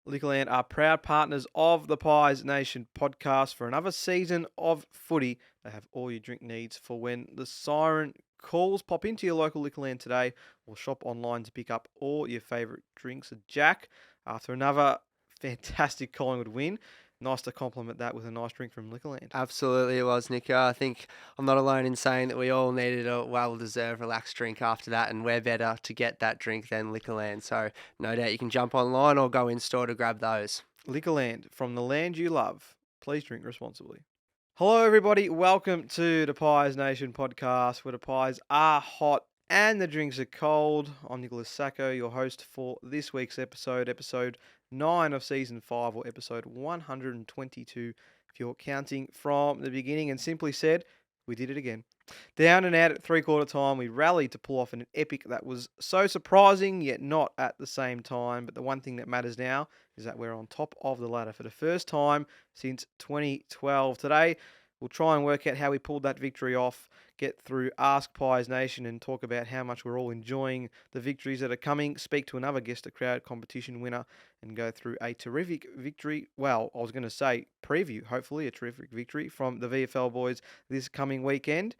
Liquorland are proud partners of the Pies Nation podcast for another season of footy. They have all your drink needs for when the siren calls. Pop into your local Liquorland today or shop online to pick up all your favourite drinks. Jack, after another fantastic Collingwood win, nice to complement that with a nice drink from Liquorland. Absolutely, it was, Nico. I think I'm not alone in saying that we all needed a well-deserved relaxed drink after that, and we're better to get that drink than Liquorland. So no doubt you can jump online or go in-store to grab those. Liquorland, from the land you love. Please drink responsibly. Hello, everybody. Welcome to the Pies Nation podcast, where the pies are hot and the drinks are cold. I'm Nicholas Sacco, your host for this week's episode 9 of season 5, or episode 122, if you're counting from the beginning. And simply said, we did it again. Down and out at three-quarter time, we rallied to pull off an epic that was so surprising, yet not at the same time. But the one thing that matters now is that we're on top of the ladder for the first time since 2012. Today, we'll try and work out how we pulled that victory off, get through Ask Pies Nation, and talk about how much we're all enjoying the victories that are coming, speak to another guest, a crowd competition winner, and go through a terrific victory. Well, I was going to say preview, hopefully a terrific victory from the VFL boys this coming weekend.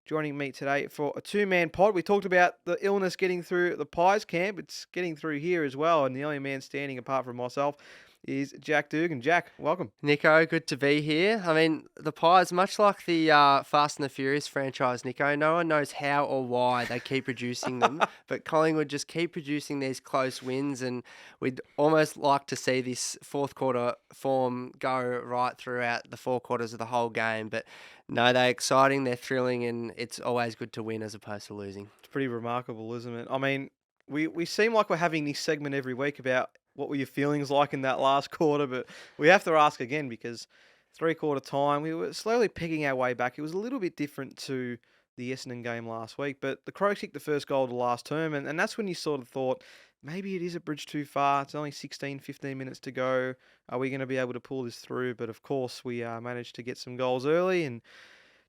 Joining me today for a two-man pod. We talked about the illness getting through the Pies camp. It's getting through here as well, and the only man standing apart from myself is Jack Dugan. Jack, welcome. Nico, good to be here. I mean, the Pies, much like the Fast and the Furious franchise, Nico, no one knows how or why they keep producing them, but Collingwood just keep producing these close wins, and we'd almost like to see this fourth quarter form go right throughout the four quarters of the whole game. But no, they're exciting, they're thrilling, and it's always good to win as opposed to losing. It's pretty remarkable, isn't it? I mean, we seem like we're having this segment every week about what were your feelings like in that last quarter, but we have to ask again because three-quarter time, we were slowly pegging our way back. It was a little bit different to the Essendon game last week, but the Crows kicked the first goal of the last term, and that's when you sort of thought, maybe it is a bridge too far. It's only 16, 15 minutes to go. Are we going to be able to pull this through? But of course, we managed to get some goals early, and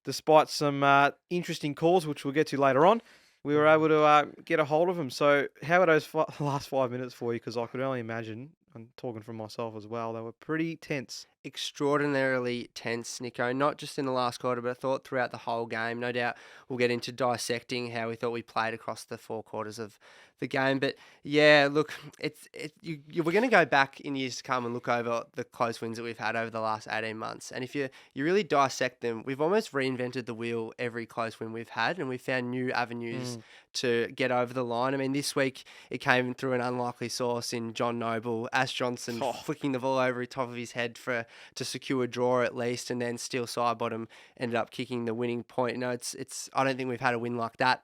despite some interesting calls, which we'll get to later on, we were able to get a hold of them. So how were those last 5 minutes for you? Because I could only imagine, I'm talking from myself as well, they were pretty tense. Extraordinarily tense, Nico, not just in the last quarter, but I thought throughout the whole game. No doubt we'll get into dissecting how we thought we played across the four quarters of the game. But yeah, look, we're going to go back in years to come and look over the close wins that we've had over the last 18 months. And if you really dissect them, we've almost reinvented the wheel every close win we've had, and we've found new avenues to get over the line. I mean, this week it came through an unlikely source in John Noble, Ash Johnson flicking the ball over the top of his head to secure a draw at least, and then Steele Sidebottom ended up kicking the winning point. You know, it's I don't think we've had a win like that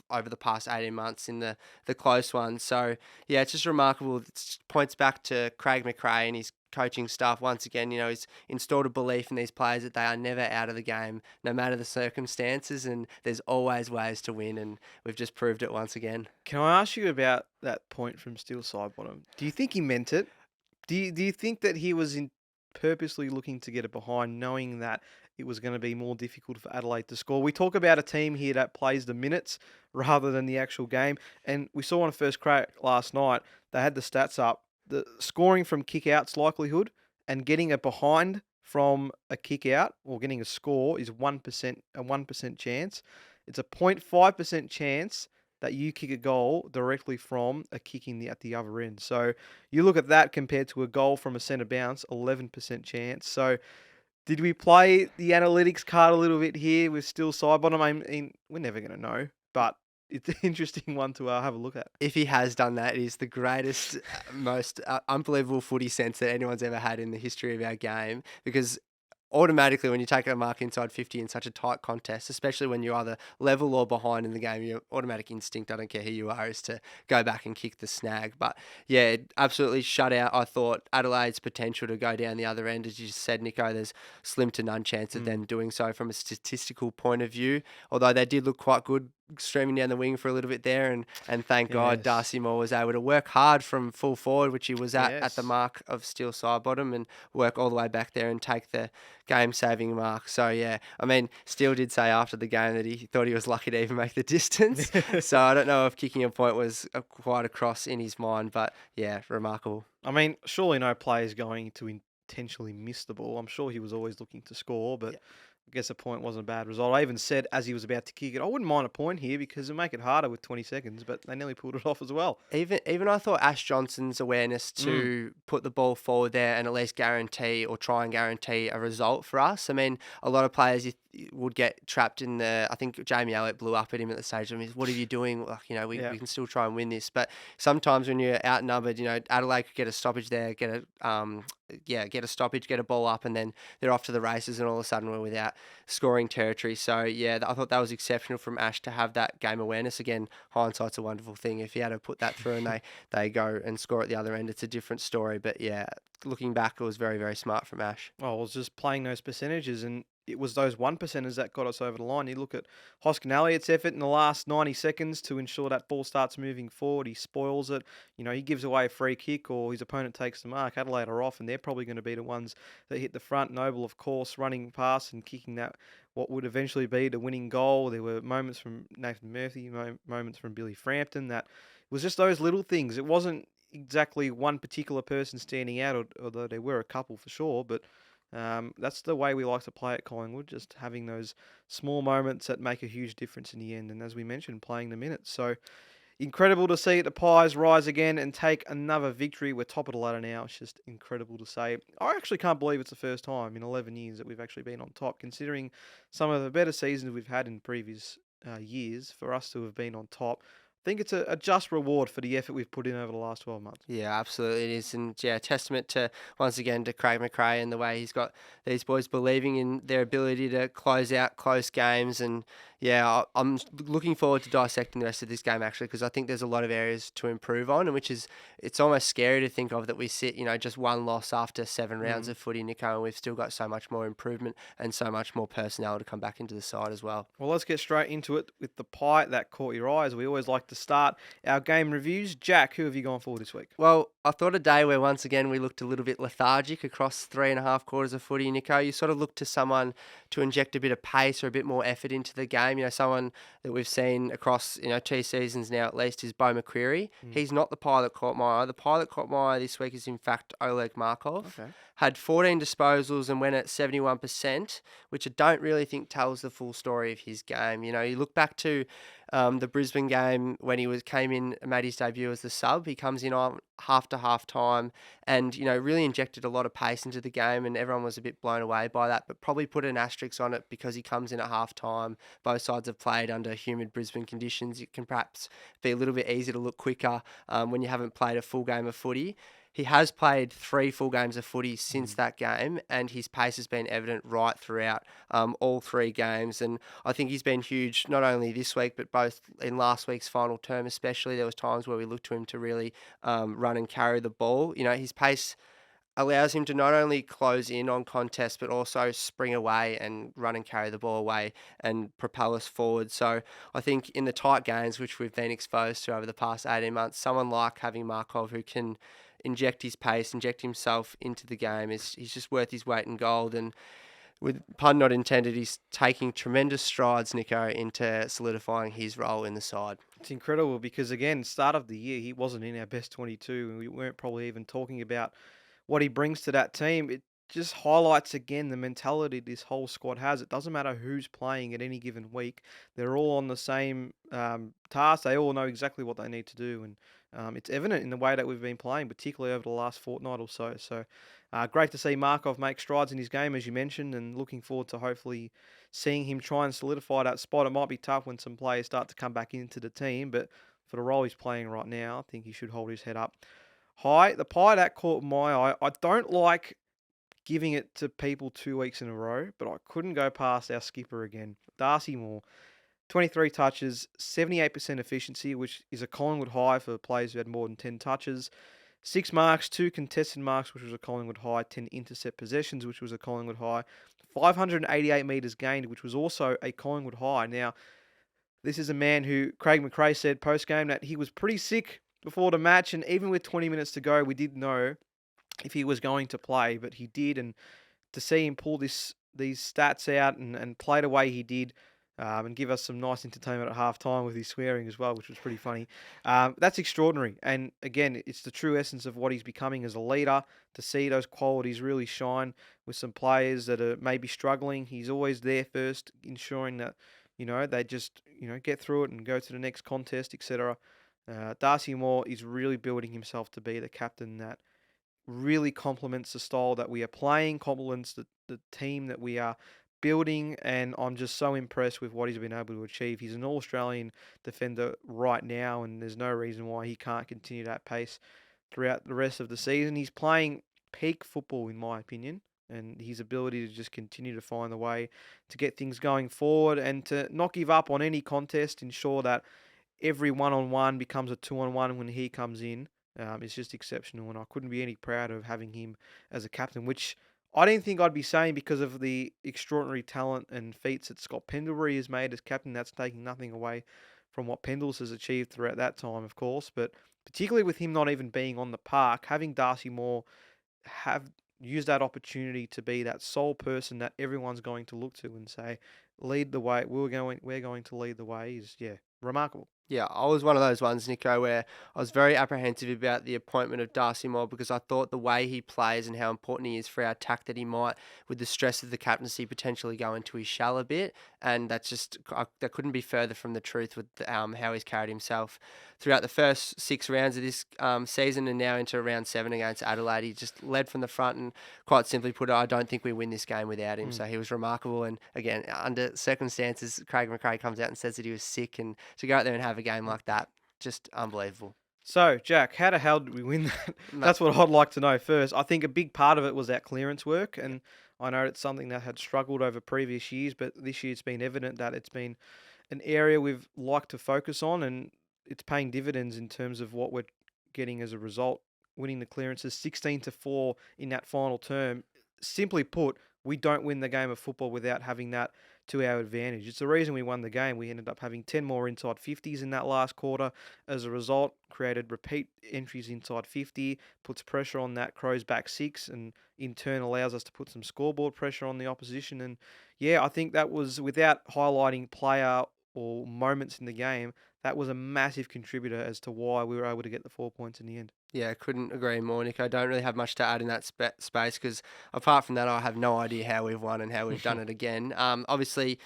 over the past 18 months in the close ones. So yeah, it's just remarkable. It points back to Craig McRae and his coaching staff once again. You know, he's installed a belief in these players that they are never out of the game, no matter the circumstances, and there's always ways to win, and we've just proved it once again. Can I ask you about that point from Steele Sidebottom? Do you think he meant it? Do you think that he was purposely looking to get it behind, knowing that it was going to be more difficult for Adelaide to score? We talk about a team here that plays the minutes rather than the actual game, and we saw on first crack last night, they had the stats up. The scoring from kick-outs likelihood and getting a behind from a kick-out or getting a score is 1%, a 1% chance. It's a 0.5% chance that you kick a goal directly from a kick at the other end. So you look at that compared to a goal from a centre bounce, 11% chance. So did we play the analytics card a little bit here with still Sidebottom? I mean, we're never going to know, but it's an interesting one to have a look at. If he has done that, it is the greatest, most unbelievable footy sense that anyone's ever had in the history of our game, because automatically when you take a mark inside 50 in such a tight contest, especially when you're either level or behind in the game, your automatic instinct, I don't care who you are, is to go back and kick the snag. But yeah, it absolutely shut out, I thought, Adelaide's potential to go down the other end. As you said, Nico, there's slim to none chance of them doing so from a statistical point of view, although they did look quite good streaming down the wing for a little bit there, and thank God Yes. Darcy Moore was able to work hard from full forward, which he was at the Yes. mark of steel side bottom, and work all the way back there and take the game-saving mark. So yeah, I mean, Steele did say after the game that he thought he was lucky to even make the distance. So I don't know if kicking a point was quite a cross in his mind, but yeah, remarkable. I mean, surely no player is going to intentionally miss the ball. I'm sure he was always looking to score, but I guess a point wasn't a bad result. I even said as he was about to kick it, I wouldn't mind a point here because it'll make it harder with 20 seconds, but they nearly pulled it off as well. Even I thought Ash Johnson's awareness Mm. to put the ball forward there and at least guarantee or try and guarantee a result for us. I mean, a lot of players would get trapped in the. I think Jamie Elliott blew up at him at the stage. I mean, what are you doing? Like, Yeah. we can still try and win this. But sometimes when you're outnumbered, Adelaide could get a stoppage there, get a stoppage, get a ball up, and then they're off to the races, and all of a sudden we're without scoring territory. So yeah, I thought that was exceptional from Ash to have that game awareness. Again, hindsight's a wonderful thing. If he had to put that through and they go and score at the other end, it's a different story. But yeah, looking back, it was very, very smart from Ash. Well, I was just playing those percentages, and it was those 1%ers that got us over the line. You look at Hoskin Elliott's effort in the last 90 seconds to ensure that ball starts moving forward. He spoils it. He gives away a free kick or his opponent takes the mark. Adelaide are off, and they're probably going to be the ones that hit the front. Noble, of course, running past and kicking that what would eventually be the winning goal. There were moments from Nathan Murphy, moments from Billy Frampton that it was just those little things. It wasn't exactly one particular person standing out, although there were a couple for sure, but that's the way we like to play at Collingwood, just having those small moments that make a huge difference in the end. And as we mentioned, playing the minutes. So incredible to see the Pies rise again and take another victory. We're top of the ladder now. It's just incredible to say. I actually can't believe it's the first time in 11 years that we've actually been on top, considering some of the better seasons we've had in previous years. For us to have been on top, I think it's a just reward for the effort we've put in over the last 12 months. Yeah, absolutely it is, and yeah, testament to once again to Craig McRae and the way he's got these boys believing in their ability to close out close games. And yeah, I'm looking forward to dissecting the rest of this game actually, because I think there's a lot of areas to improve on, and which is it's almost scary to think of that we sit just one loss after 7 rounds of footy, Nico, and we've still got so much more improvement and so much more personnel to come back into the side as well. Well, let's get straight into it with the pie that caught your eye, as we always like to start our game reviews. Jack, who have you gone for this week? Well, I thought a day where once again we looked a little bit lethargic across 3.5 quarters of footy, Nico. You sort of look to someone to inject a bit of pace or a bit more effort into the game. Someone that we've seen across 2 seasons now at least is Bo McCreary. Mm. He's not the pie that caught my eye. The pie that caught my eye this week is in fact Oleg Markov. Okay. Had 14 disposals and went at 71%, which I don't really think tells the full story of his game. You look back to the Brisbane game when he came in, made his debut as the sub. He comes in on half to half time and, really injected a lot of pace into the game, and everyone was a bit blown away by that, but probably put an asterisk on it because he comes in at half time. Both sides have played under humid Brisbane conditions. It can perhaps be a little bit easier to look quicker when you haven't played a full game of footy. He has played 3 full games of footy since that game, and his pace has been evident right throughout all 3 games. And I think he's been huge, not only this week, but both in last week's final term especially. There was times where we looked to him to really run and carry the ball. His pace allows him to not only close in on contests, but also spring away and run and carry the ball away and propel us forward. So I think in the tight games, which we've been exposed to over the past 18 months, someone like having Markov who can inject his pace, inject himself into the game, he's just worth his weight in gold. And with pun not intended, he's taking tremendous strides, Nico, into solidifying his role in the side. It's incredible because, again, start of the year, he wasn't in our best 22, and we weren't probably even talking about what he brings to that team. It just highlights again the mentality this whole squad has. It doesn't matter who's playing at any given week; they're all on the same task. They all know exactly what they need to do, and it's evident in the way that we've been playing, particularly over the last fortnight or so. So, great to see Markov make strides in his game, as you mentioned, and looking forward to hopefully seeing him try and solidify that spot. It might be tough when some players start to come back into the team, but for the role he's playing right now, I think he should hold his head up high. The pie that caught my eye, I don't like giving it to people 2 weeks in a row, but I couldn't go past our skipper again. Darcy Moore, 23 touches, 78% efficiency, which is a Collingwood high for players who had more than 10 touches. 6 marks, 2 contested marks, which was a Collingwood high, 10 intercept possessions, which was a Collingwood high, 588 metres gained, which was also a Collingwood high. Now, This is a man who Craig McRae said post-game that he was pretty sick before the match, and even with 20 minutes to go, we didn't know if he was going to play, but he did, and to see him pull these stats out and play the way he did, and give us some nice entertainment at halftime with his swearing as well, which was pretty funny. That's extraordinary. And again, it's the true essence of what he's becoming as a leader. To see those qualities really shine with some players that are maybe struggling, he's always there first, ensuring that they just get through it and go to the next contest, etc. Darcy Moore is really building himself to be the captain that really complements the style that we are playing, complements the team that we are building, and I'm just so impressed with what he's been able to achieve. He's an All-Australian defender right now, and there's no reason why he can't continue that pace throughout the rest of the season. He's playing peak football, in my opinion, and his ability to just continue to find the way to get things going forward and to not give up on any contest, ensure that every one-on-one becomes a two-on-one when he comes in. It's just exceptional, and I couldn't be any prouder of having him as a captain, which I didn't think I'd be saying because of the extraordinary talent and feats that Scott Pendlebury has made as captain. That's taking nothing away from what Pendles has achieved throughout that time, of course, but particularly with him not even being on the park, having Darcy Moore have used that opportunity to be that sole person that everyone's going to look to and say, lead the way. We're going to lead the way is, yeah, remarkable. Yeah, I was one of those ones, Nico, where I was very apprehensive about the appointment of Darcy Moore because I thought the way he plays and how important he is for our attack that he might, with the stress of the captaincy, potentially go into his shell a bit. And that couldn't be further from the truth with how he's carried himself throughout the first 6 rounds of this season and now into round 7 against Adelaide. He just led from the front and quite simply put it, I don't think we win this game without him. Mm. So he was remarkable. And again, under circumstances, Craig McRae comes out and says that he was sick, and to go out there and have a game like that, just unbelievable. So, Jack, how the hell did we win that? Ma- That's what I'd like to know first. I think a big part of it was that clearance work, and I know it's something that had struggled over previous years, but this year it's been evident that it's been an area we've liked to focus on, and it's paying dividends in terms of what we're getting as a result, winning the clearances 16-4 in that final term. Simply put, we don't win the game of football without having that to our advantage. It's the reason we won the game. We ended up having 10 more inside 50s in that last quarter. As a result, created repeat entries inside 50, puts pressure on that Crows back six, and in turn allows us to put some scoreboard pressure on the opposition. And yeah, I think that was, without highlighting player or moments in the game, that was a massive contributor as to why we were able to get the 4 points in the end. Yeah, I couldn't agree more, Nick. I don't really have much to add in that space because apart from that, I have no idea how we've won and how we've done it again. Obviously,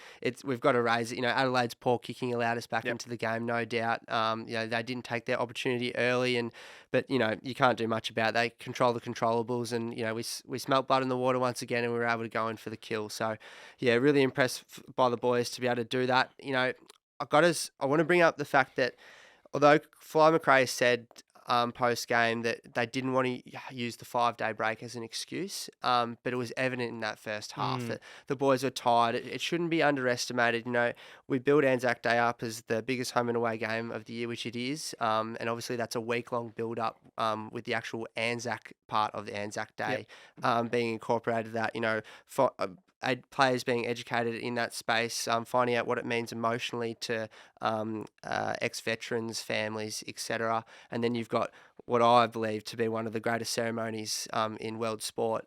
we've got to raise it. Adelaide's poor kicking allowed us back Yep. into the game, no doubt. They didn't take their opportunity early, but you can't do much about it. They control the controllables, and we smelt blood in the water once again, and we were able to go in for the kill. So, yeah, really impressed by the boys to be able to do that. I want to bring up the fact that although Fly McRae said post game that they didn't want to use the 5-day break as an excuse, but it was evident in that first half Mm. that the boys were tired. It shouldn't be underestimated. We build Anzac Day up as the biggest home and away game of the year, which it is, and obviously that's a week-long build-up with the actual Anzac part of the Anzac Day being incorporated. That for, players being educated in that space, finding out what it means emotionally to ex-veterans, families, etc. And then you've got what I believe to be one of the greatest ceremonies in world sport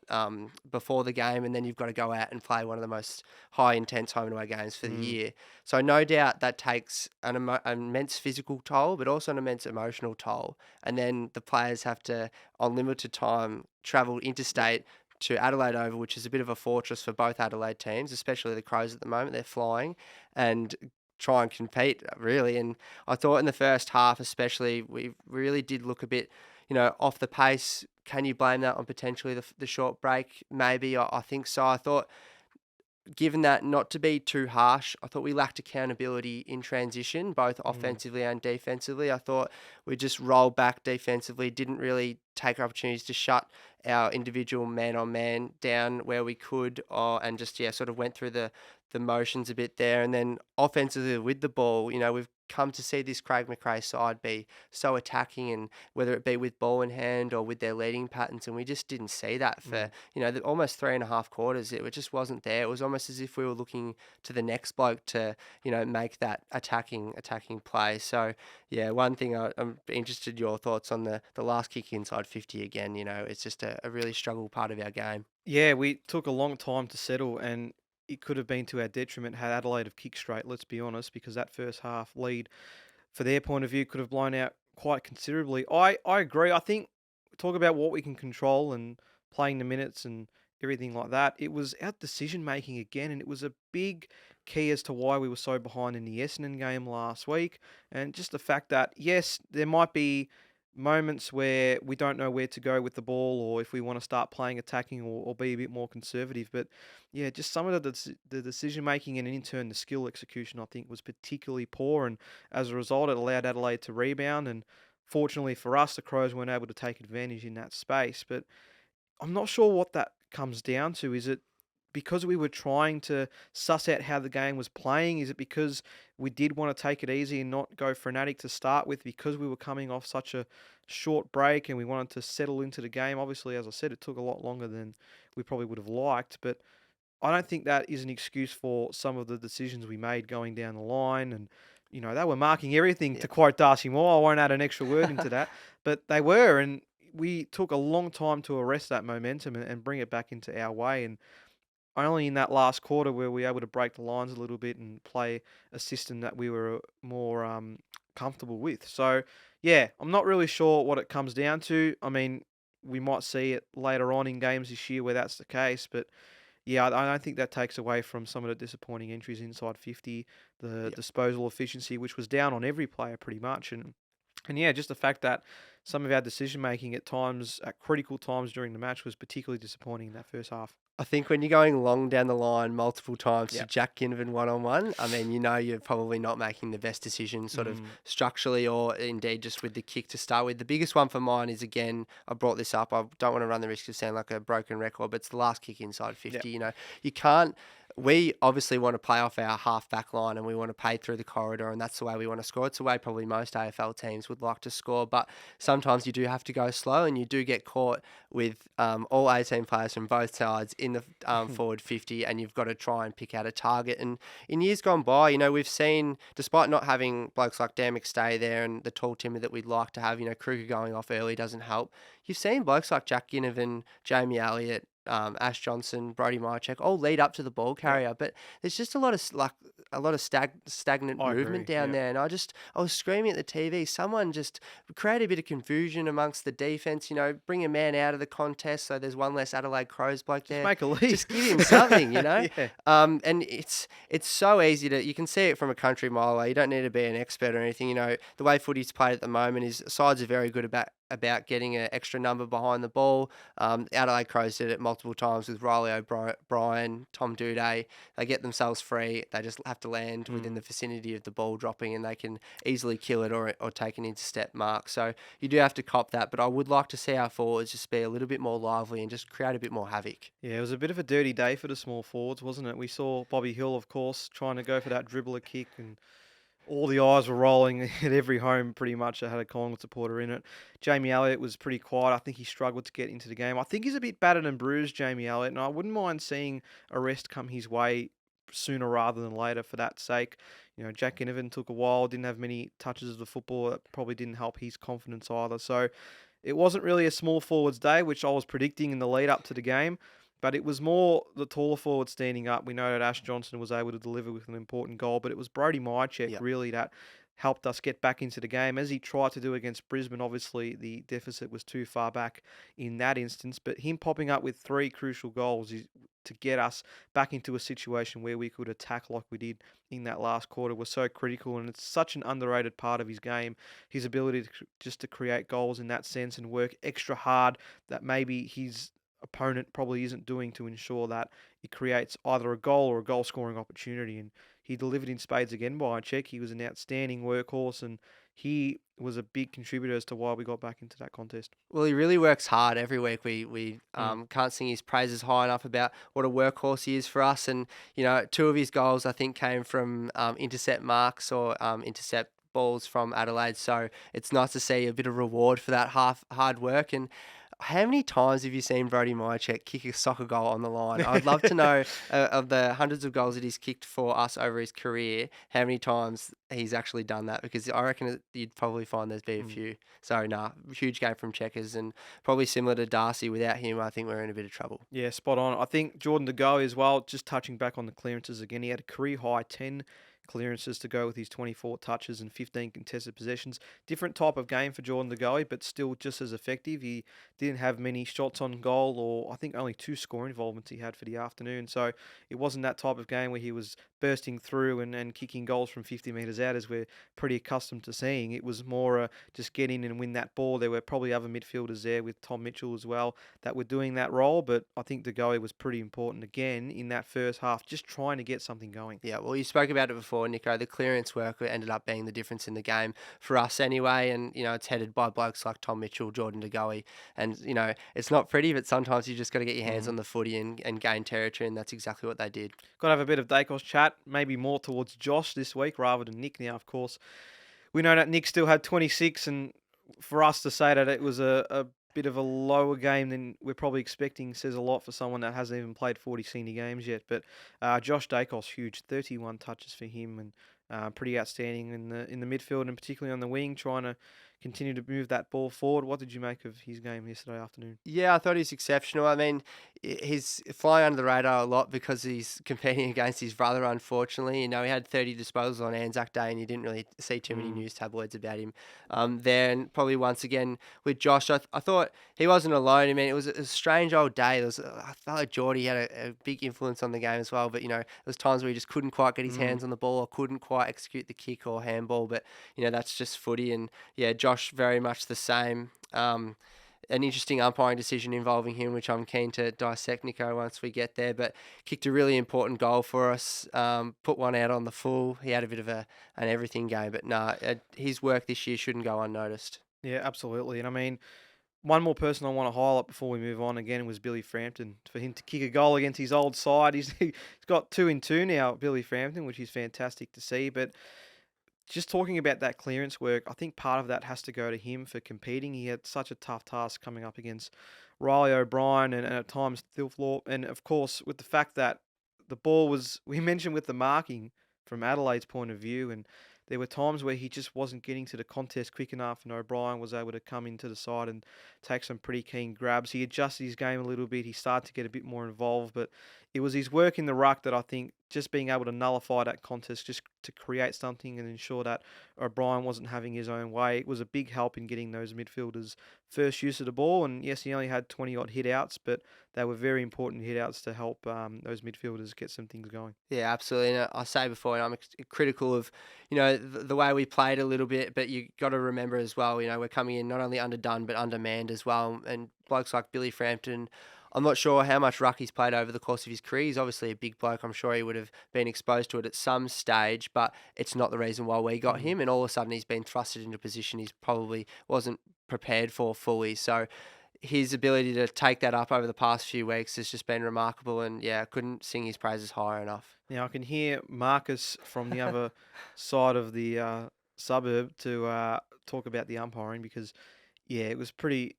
before the game, and then you've got to go out and play one of the most high intense home and away games for the year. So no doubt that takes an immense physical toll, but also an immense emotional toll. And then the players have to, on limited time, travel interstate to Adelaide Oval, which is a bit of a fortress for both Adelaide teams, especially the Crows at the moment. They're flying and try and compete, really. And I thought in the first half especially, we really did look a bit, off the pace. Can you blame that on potentially the short break? Maybe. I think so. I thought, given that, not to be too harsh, I thought we lacked accountability in transition, both offensively and defensively. I thought we just rolled back defensively, didn't really take opportunities to shut our individual man-on-man down where we could, and just, sort of went through the motions a bit there. And then offensively with the ball, we've come to see this Craig McRae side be so attacking, and whether it be with ball in hand or with their leading patterns, and we just didn't see that for almost 3.5 quarters. It just wasn't there. It was almost as if we were looking to the next bloke to make that attacking play. So yeah, one thing I'm interested in your thoughts on the last kick inside 50 again. It's just a really struggle part of our game. Yeah, we took a long time to settle, and it could have been to our detriment had Adelaide have kicked straight, let's be honest, because that first half lead, for their point of view, could have blown out quite considerably. I agree. I think, talk about what we can control and playing the minutes and everything like that. It was our decision making again, and it was a big key as to why we were so behind in the Essendon game last week. And just the fact that, yes, there might be moments where we don't know where to go with the ball, or if we want to start playing attacking, or be a bit more conservative. But yeah, just some of the decision making and in turn the skill execution, I think, was particularly poor. And as a result, it allowed Adelaide to rebound. And fortunately for us, the Crows weren't able to take advantage in that space. But I'm not sure what that comes down to. Is it because we were trying to suss out how the game was playing? Is it because we did want to take it easy and not go frenetic to start with, because we were coming off such a short break and we wanted to settle into the game? Obviously, as I said, it took a lot longer than we probably would have liked, but I don't think that is an excuse for some of the decisions we made going down the line. And, they were marking everything, to quote Darcy Moore. I won't add an extra word into that, but they were. And we took a long time to arrest that momentum and bring it back into our way. And only in that last quarter were we able to break the lines a little bit and play a system that we were more comfortable with. So, yeah, I'm not really sure what it comes down to. I mean, we might see it later on in games this year where that's the case, but yeah, I don't think that takes away from some of the disappointing entries inside 50, the Yeah. disposal efficiency, which was down on every player pretty much, and yeah, just the fact that some of our decision making at times, at critical times during the match, was particularly disappointing in that first half. I think when you're going long down the line multiple times to Yeah. Jack Ginnivan one-on-one, I mean, you're probably not making the best decision sort of Mm. structurally, or indeed just with the kick to start with. The biggest one for mine is, again, I brought this up. I don't want to run the risk of sounding like a broken record, but it's the last kick inside 50. You can't. We obviously want to play off our half back line, and we want to play through the corridor, and that's the way we want to score. It's the way probably most AFL teams would like to score, but sometimes you do have to go slow, and you do get caught with all 18 players from both sides in the forward 50, and you've got to try and pick out a target. And in years gone by, we've seen, despite not having blokes like Dan McStay there and the tall timber that we'd like to have, Kruger going off early doesn't help. You've seen blokes like Jack Ginnivan, Jamie Elliott, Ash Johnson, Brody Myercheck all lead up to the ball carrier, but there's just a lot of stagnant I movement agree. down Yeah. there, and I was screaming at the TV. Someone just create a bit of confusion amongst the defense. Bring a man out of the contest so there's one less Adelaide Crows bloke Just there. make a leave. Just give him something. Yeah. And it's so easy you can see it from a country mile away. You don't need to be an expert or anything. The way footy's played at the moment is sides are very good about getting an extra number behind the ball. Adelaide Crows did it multiple times with Riley O'Brien, Tom Duday. They get themselves free. They just have to land within the vicinity of the ball dropping, and they can easily kill it or take an intercept mark. So you do have to cop that, but I would like to see our forwards just be a little bit more lively and just create a bit more havoc. Yeah, it was a bit of a dirty day for the small forwards, wasn't it? We saw Bobby Hill, of course, trying to go for that dribbler kick, and all the eyes were rolling at every home pretty much that had a Collingwood supporter in it. Jamie Elliott was pretty quiet. I think he struggled to get into the game. I think he's a bit battered and bruised, Jamie Elliott, and I wouldn't mind seeing a rest come his way sooner rather than later for that sake. Jack Ginnivan took a while, didn't have many touches of the football. That probably didn't help his confidence either. So it wasn't really a small forwards day, which I was predicting in the lead up to the game. But it was more the taller forward standing up. We know that Ash Johnson was able to deliver with an important goal, but it was Brody Myercheck Yep. really that helped us get back into the game. As he tried to do against Brisbane, obviously the deficit was too far back in that instance, but him popping up with 3 crucial goals is to get us back into a situation where we could attack like we did in that last quarter was so critical, and it's such an underrated part of his game, his ability just to create goals in that sense and work extra hard that maybe his opponent probably isn't doing to ensure that it creates either a goal or a goal scoring opportunity. And he delivered in spades again by a check. He was an outstanding workhorse, and he was a big contributor as to why we got back into that contest. Well, he really works hard every week. We Mm. can't sing his praises high enough about what a workhorse he is for us. And 2 of his goals I think came from intercept marks or intercept balls from Adelaide. So it's nice to see a bit of reward for that half hard work. And how many times have you seen Brody Myercheck kick a soccer goal on the line? I'd love to know of the hundreds of goals that he's kicked for us over his career, how many times he's actually done that, because I reckon you'd probably find there's been a Mm. few. So, nah, huge game from Checkers, and probably similar to Darcy. Without him, I think we're in a bit of trouble. Yeah, spot on. I think Jordan De Goey as well, just touching back on the clearances again, he had a career high 10 clearances to go with his 24 touches and 15 contested possessions. Different type of game for Jordan De Goey, but still just as effective. He didn't have many shots on goal, or I think only 2 score involvements he had for the afternoon. So it wasn't that type of game where he was bursting through and kicking goals from 50 metres out, as we're pretty accustomed to seeing. It was more just get in and win that ball. There were probably other midfielders there with Tom Mitchell as well that were doing that role, but I think De Goey was pretty important again in that first half, just trying to get something going. Yeah, well, you spoke about it before, Nico. The clearance work ended up being the difference in the game for us anyway. And, it's headed by blokes like Tom Mitchell, Jordan De Goey. And, it's not pretty, but sometimes you just got to get your hands on the footy and gain territory. And that's exactly what they did. Got to have a bit of Dacos chat, maybe more towards Josh this week rather than Nick now, of course. We know that Nick still had 26, and for us to say that it was a bit of a lower game than we're probably expecting says a lot for someone that hasn't even played 40 senior games yet. But Josh Dacos, huge, 31 touches for him, and pretty outstanding in the midfield and particularly on the wing, trying to continue to move that ball forward. What did you make of his game yesterday afternoon? Yeah, I thought he's exceptional. I mean, he's flying under the radar a lot because he's competing against his brother, unfortunately. He had 30 disposals on Anzac Day, and you didn't really see too many Mm. news tabloids about him there. And probably once again with Josh, I thought he wasn't alone. I mean, it was a strange old day. I felt like Geordie had a big influence on the game as well. But, there was times where he just couldn't quite get his Mm. hands on the ball or couldn't quite execute the kick or handball. But, that's just footy. And, yeah, Josh very much the same. An interesting umpiring decision involving him, which I'm keen to dissect, Nico, once we get there. But kicked a really important goal for us, put one out on the full. He had a bit of an everything game, but his work this year shouldn't go unnoticed. Yeah, absolutely. And I mean, one more person I want to highlight before we move on again was Billy Frampton. For him to kick a goal against his old side, he's got 2 in 2 now, Billy Frampton, which is fantastic to see. But just talking about that clearance work, I think part of that has to go to him for competing. He had such a tough task coming up against Riley O'Brien and at times Thilthorpe. And of course, with the fact that the ball was, we mentioned with the marking from Adelaide's point of view, and there were times where he just wasn't getting to the contest quick enough, and O'Brien was able to come into the side and take some pretty keen grabs. He adjusted his game a little bit. He started to get a bit more involved, but it was his work in the ruck that I think just being able to nullify that contest, just to create something and ensure that O'Brien wasn't having his own way, it was a big help in getting those midfielders first use of the ball. And yes, he only had 20 odd hit outs, but they were very important hit outs to help those midfielders get some things going. Yeah, absolutely. And I say before, I'm critical of, the way we played a little bit, but you got to remember as well, we're coming in not only underdone, but undermanned as well. And blokes like Billy Frampton, I'm not sure how much ruck he's played over the course of his career. He's obviously a big bloke. I'm sure he would have been exposed to it at some stage, but it's not the reason why we got Mm. him. And all of a sudden he's been thrusted into a position he's probably wasn't prepared for fully. So his ability to take that up over the past few weeks has just been remarkable. And yeah, I couldn't sing his praises higher enough. Now I can hear Marcus from the other side of the suburb to talk about the umpiring because, yeah, it was pretty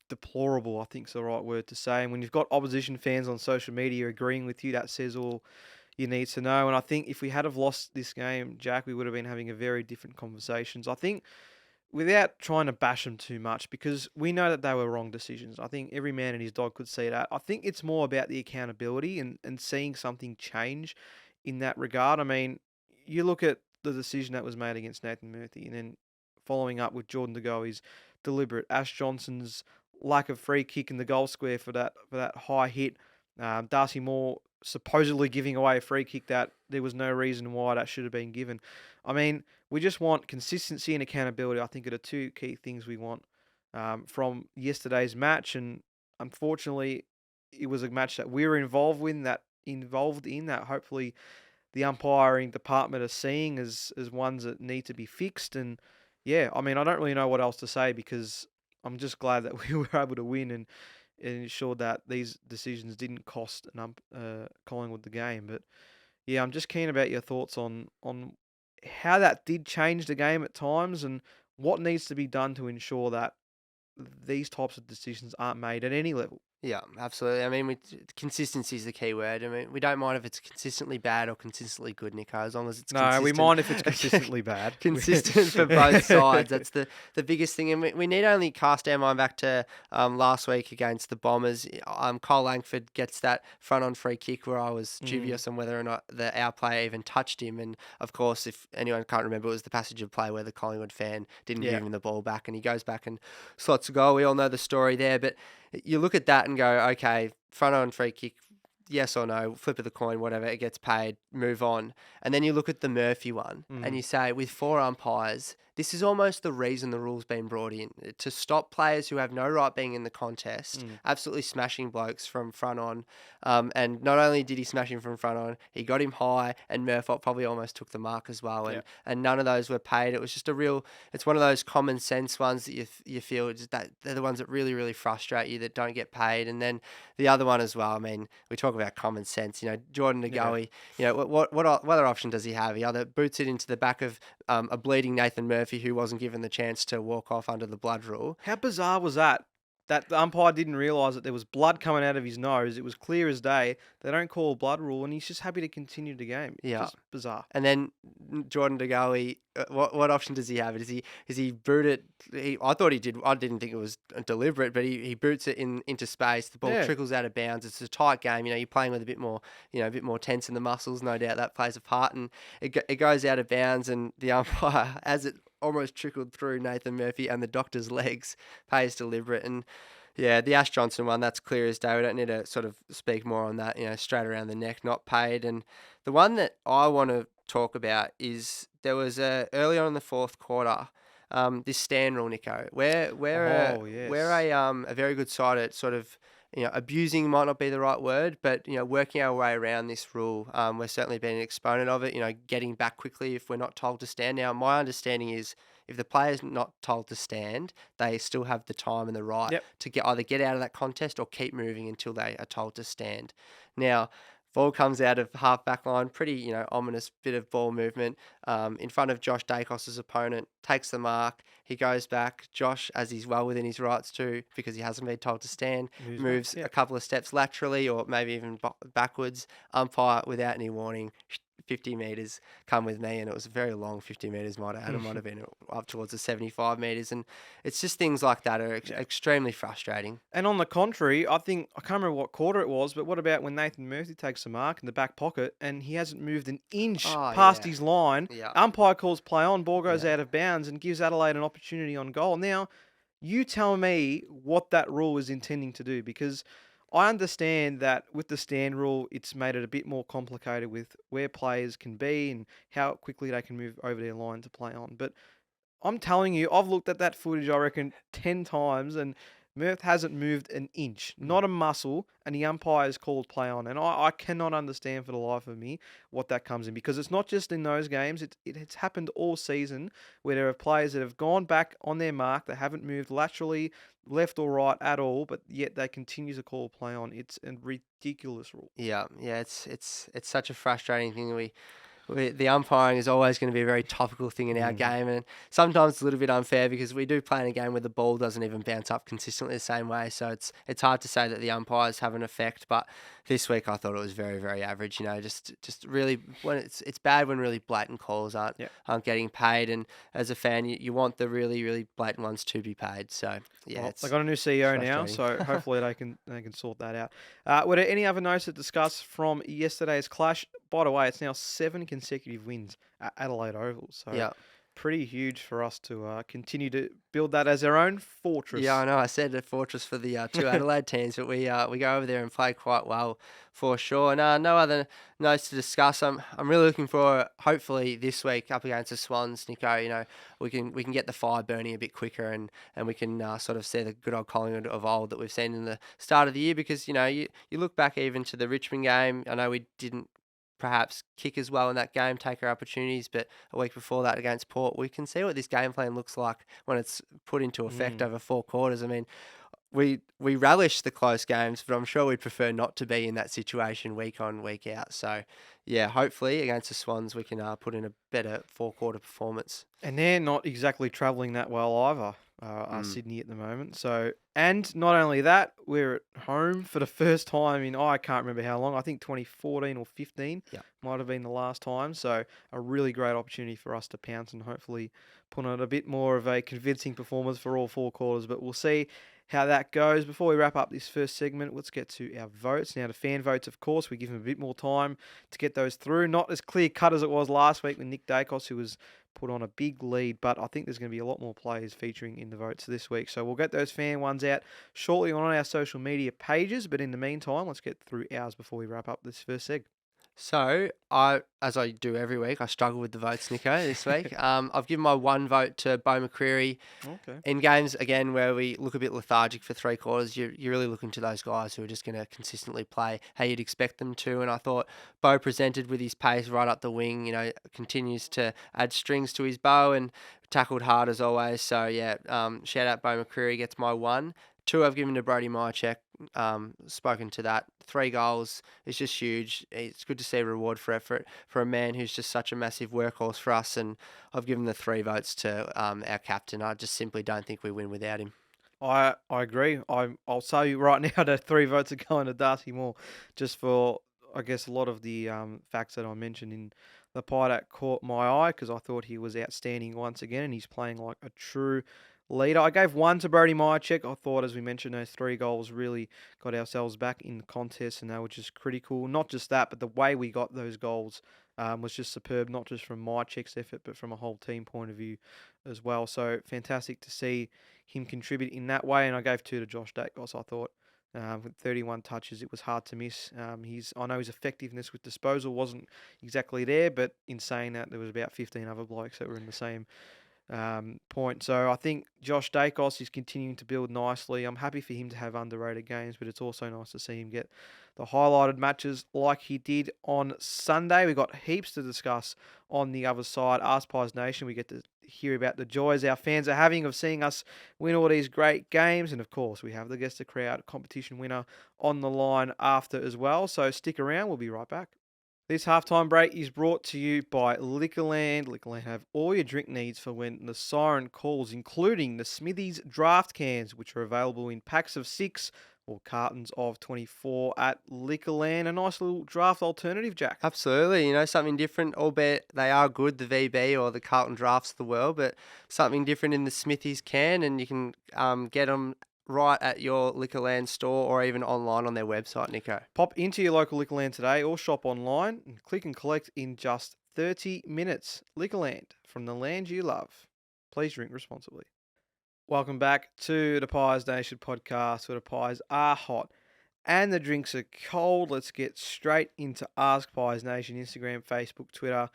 deplorable, I think is the right word to say. And when you've got opposition fans on social media agreeing with you, that says all you need to know. And I think if we had have lost this game, Jack, we would have been having a very different conversations. I think without trying to bash them too much, because we know that they were wrong decisions. I think every man and his dog could see that. I think it's more about the accountability and seeing something change in that regard. I mean, you look at the decision that was made against Nathan Murphy and then following up with Jordan De Goey's deliberate, Ash Johnson's lack of free kick in the goal square for that high hit, Darcy Moore supposedly giving away a free kick that there was no reason why that should have been given. I mean, we just want consistency and accountability. I think are the 2 key things we want from yesterday's match. And unfortunately, it was a match that we were involved in that hopefully the umpiring department are seeing as ones that need to be fixed. And yeah, I mean, I don't really know what else to say because I'm just glad that we were able to win and ensure that these decisions didn't cost Collingwood the game. But yeah, I'm just keen about your thoughts on how that did change the game at times and what needs to be done to ensure that these types of decisions aren't made at any level. Yeah, absolutely. I mean, consistency is the key word. I mean, we don't mind if it's consistently bad or consistently good, Nico, as long as it's No, we consistent. mind if it's consistently bad. Consistent for both sides. That's the biggest thing. And we need only cast our mind back to last week against the Bombers. Cole Langford gets that front-on free kick where I was dubious on whether or not our player even touched him. And, of course, if anyone can't remember, it was the passage of play where the Collingwood fan didn't give him the ball back, and he goes back and slots a goal. We all know the story there, but you look at that and go, okay, front on free kick, yes or no, flip of the coin, whatever, it gets paid, move on. And then you look at the Murphy one and you say, with 4 umpires, this is almost the reason the rule's been brought in, to stop players who have no right being in the contest, absolutely smashing blokes from front on. And not only did he smash him from front on, he got him high, and Murphy probably almost took the mark as well. And none of those were paid. It was just it's one of those common sense ones that you feel that they're the ones that really, really frustrate you, that don't get paid. And then the other one as well, I mean, we talk about common sense, Jordan Ngoe, what other option does he have? He either boots it into the back of a bleeding Nathan Murphy, who wasn't given the chance to walk off under the blood rule. How bizarre was that? That the umpire didn't realise that there was blood coming out of his nose. It was clear as day. They don't call a blood rule, and he's just happy to continue the game. Yeah. Just bizarre. And then Jordan De Goey, what option does he have? Does he boot it? I thought he did. I didn't think it was deliberate, but he boots it into space. The ball trickles out of bounds. It's a tight game. You're playing with a bit more tense in the muscles. No doubt that plays a part. And it goes out of bounds, and the umpire, as it almost trickled through Nathan Murphy and the doctor's legs, pays deliberate. And yeah, the Ash Johnson one, that's clear as day. We don't need to sort of speak more on that, straight around the neck, not paid. And the one that I want to talk about is there was earlier on in the fourth quarter, this stand rule, Nico, where a very good side at sort of, abusing might not be the right word, but, working our way around this rule. We're certainly been an exponent of it, getting back quickly if we're not told to stand. Now, my understanding is if the player's not told to stand, they still have the time and the right to either get out of that contest or keep moving until they are told to stand. Now, ball comes out of half back line, pretty, ominous bit of ball movement in front of Josh Dacos's opponent, takes the mark, he goes back. Josh, as he's well within his rights to, because he hasn't been told to stand, moves a couple of steps laterally or maybe even backwards. Umpire, without any warning, 50 metres, come with me, and it was a very long 50 metres, might add. It might have been up towards the 75 metres, and it's just things like that are extremely frustrating. And on the contrary, I can't remember what quarter it was, but what about when Nathan Murphy takes the mark in the back pocket and he hasn't moved an inch past his line? Yeah. Umpire calls play on, ball goes out of bounds and gives Adelaide an opportunity on goal. Now, you tell me what that rule is intending to do, because I understand that with the stand rule, it's made it a bit more complicated with where players can be and how quickly they can move over their line to play on. But I'm telling you, I've looked at that footage, I reckon, 10 times, and Murph hasn't moved an inch, not a muscle, and the umpire's called play on. And I cannot understand for the life of me what that comes in, because it's not just in those games. It's happened all season where there are players that have gone back on their mark, they haven't moved laterally, left or right at all, but yet they continue to call play on. It's a ridiculous rule. Yeah, it's such a frustrating thing. The umpiring is always going to be a very topical thing in our game, and sometimes it's a little bit unfair because we do play in a game where the ball doesn't even bounce up consistently the same way, so it's hard to say that the umpires have an effect. But this week I thought it was very, very average. Just really, when it's bad when really blatant calls aren't getting paid, and as a fan you want the really, really blatant ones to be paid. So yeah, well, they got a new CEO now, so hopefully they can sort that out. Were there any other notes to discuss from yesterday's clash? By the way, it's now 7 consecutive wins at Adelaide Oval, so pretty huge for us to continue to build that as our own fortress. Yeah, I know. I said a fortress for the 2 Adelaide teams, but we go over there and play quite well for sure. And no other notes to discuss. I'm really looking for, hopefully this week up against the Swans, Nico. We can get the fire burning a bit quicker, and we can sort of see the good old Collingwood of old that we've seen in the start of the year. Because you look back even to the Richmond game. I know we didn't perhaps kick as well in that game, take our opportunities, but a week before that against Port, we can see what this game plan looks like when it's put into effect over 4 quarters. I mean, we relish the close games, but I'm sure we'd prefer not to be in that situation week on, week out. So, yeah, hopefully against the Swans we can put in a better four-quarter performance. And they're not exactly travelling that well either, Mm. Sydney at the moment. So, and not only that, we're at home for the first time in, I can't remember how long, I think 2014 or 15 Yeah. might have been the last time. So, a really great opportunity for us to pounce and hopefully put on a bit more of a convincing performance for all four quarters. But we'll see how that goes. Before we wrap up this first segment, let's get to our votes. Now, the fan votes, of course, we give them a bit more time to get those through. Not as clear cut as it was last week with Nick Dacos, who was put on a big lead, but I think there's going to be a lot more players featuring in the votes this week. So we'll get those fan ones out shortly on our social media pages. But in the meantime, let's get through ours before we wrap up this first seg. So as I do every week, I struggle with the votes, Nico, this week. I've given my one vote to Bo McCreary. Okay. In games, again, where we look a bit lethargic for three quarters, you're really looking to those guys who are just going to consistently play how you'd expect them to. And I thought Bo presented with his pace right up the wing, continues to add strings to his bow and tackled hard as always. So, yeah, shout out Bo McCreary, gets my one. Two I've given to Brody Myercheck, spoken to that. 3 goals is just huge. It's good to see a reward for effort for a man who's just such a massive workhorse for us. And I've given the 3 votes to our captain. I just simply don't think we win without him. I agree. I'll say right now that 3 votes are going to Darcy Moore, just for, I guess, a lot of the facts that I mentioned in the pie that caught my eye, because I thought he was outstanding once again, and he's playing like a true leader. I gave 1 to Brody Myercheck. I thought, as we mentioned, those 3 goals really got ourselves back in the contest, and they were just critical. Not just that, but the way we got those goals was just superb, not just from Myercheck's effort, but from a whole team point of view as well. So fantastic to see him contribute in that way. And I gave 2 to Josh Dacos. I thought with 31 touches, it was hard to miss. I know his effectiveness with disposal wasn't exactly there, but in saying that, there was about 15 other blokes that were in the same point. So I think Josh Dacos is continuing to build nicely. I'm happy for him to have underrated games, but it's also nice to see him get the highlighted matches like he did on Sunday. We've got heaps to discuss on the other side. AskPiesNation, we get to hear about the joys our fans are having of seeing us win all these great games. And of course, we have the Guess the Crowd competition winner on the line after as well. So stick around. We'll be right back. This halftime break is brought to you by Liquorland. Liquorland have all your drink needs for when the siren calls, including the Smithies draft cans, which are available in packs of 6 or cartons of 24 at Liquorland. A nice little draft alternative, Jack. Absolutely, something different, albeit they are good, the VB or the Carlton Drafts of the world, but something different in the Smithies can, and you can get them right at your Liquorland store or even online on their website, Nico. Pop into your local Liquorland today or shop online and click and collect in just 30 minutes. Liquorland, from the land you love. Please drink responsibly. Welcome back to the Pies Nation podcast, where the pies are hot and the drinks are cold. Let's get straight into Ask Pies Nation, Instagram, Facebook, Twitter,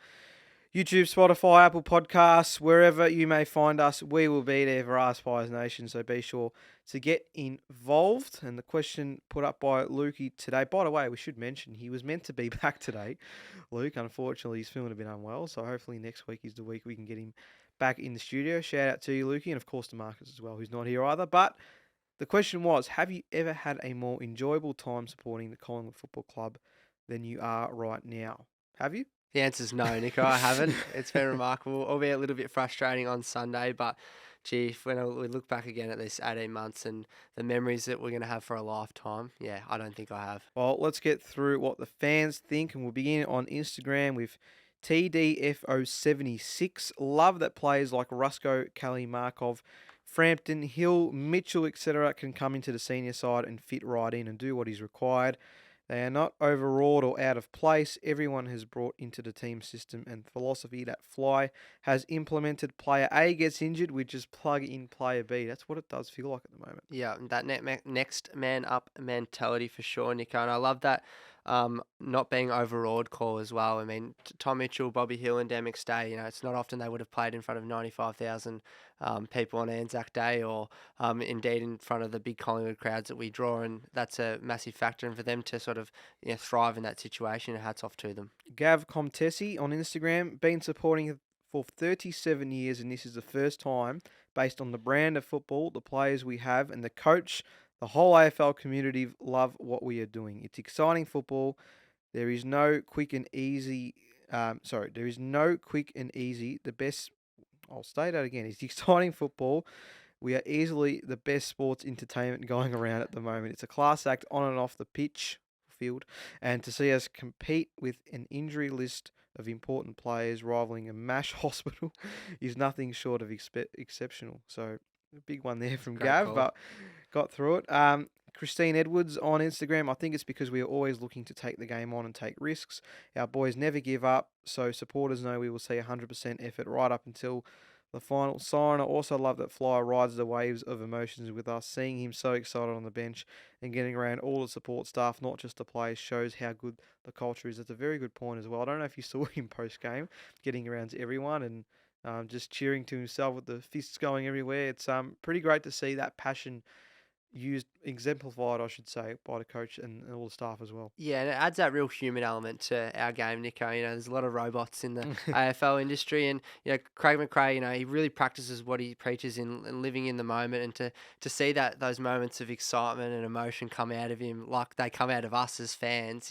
YouTube, Spotify, Apple Podcasts, wherever you may find us, we will be there for Ask Pies Nation. So be sure to get involved. And the question put up by Lukey today, by the way, we should mention he was meant to be back today. Luke, unfortunately, he's feeling a bit unwell. So hopefully next week is the week we can get him back in the studio. Shout out to you, Lukey, and of course to Marcus as well, who's not here either. But the question was, have you ever had a more enjoyable time supporting the Collingwood Football Club than you are right now? Have you? The answer's no, Nico, I haven't. It's been remarkable, albeit a little bit frustrating on Sunday, but gee, when we look back again at this 18 months and the memories that we're going to have for a lifetime, yeah, I don't think I have. Well, let's get through what the fans think, and we'll begin on Instagram with TDFO76. Love that players like Rusko, Kelly, Markov, Frampton, Hill, Mitchell, etc. can come into the senior side and fit right in and do what is required. They are not overawed or out of place. Everyone has brought into the team system and philosophy that Fly has implemented. Player A gets injured, we just plug in player B. That's what it does feel like at the moment. Yeah, that next man up mentality for sure, Nico. And I love that not being overawed call as well. I mean, Tom Mitchell, Bobby Hill, and Dan McStay, it's not often they would have played in front of 95,000 people on Anzac Day or indeed in front of the big Collingwood crowds that we draw. And that's a massive factor. And for them to sort of thrive in that situation, hats off to them. Gav Comtesi on Instagram, been supporting for 37 years, and this is the first time, based on the brand of football, the players we have, and the coach, The whole AFL community love what we are doing. It's exciting football. There is no quick and easy. There is no quick and easy. The best. I'll state that again. It's exciting football. We are easily the best sports entertainment going around at the moment. It's a class act on and off the field, and to see us compete with an injury list of important players rivaling a MASH hospital is nothing short of exceptional. So, a big one there from Great Gav, call. but got through it. Christine Edwards on Instagram. I think it's because we are always looking to take the game on and take risks. Our boys never give up, so supporters know we will see 100% effort right up until the final sign. I also love that Flyer rides the waves of emotions with us. Seeing him so excited on the bench and getting around all the support staff, not just the players, shows how good the culture is. It's a very good point as well. I don't know if you saw him post game, getting around to everyone and just cheering to himself with the fists going everywhere. It's pretty great to see that passion exemplified, I should say, by the coach and all the staff as well. Yeah, and it adds that real human element to our game, Nico. There's a lot of robots in the AFL industry, and Craig McRae, he really practices what he preaches in living in the moment, and to see that those moments of excitement and emotion come out of him, like they come out of us as fans,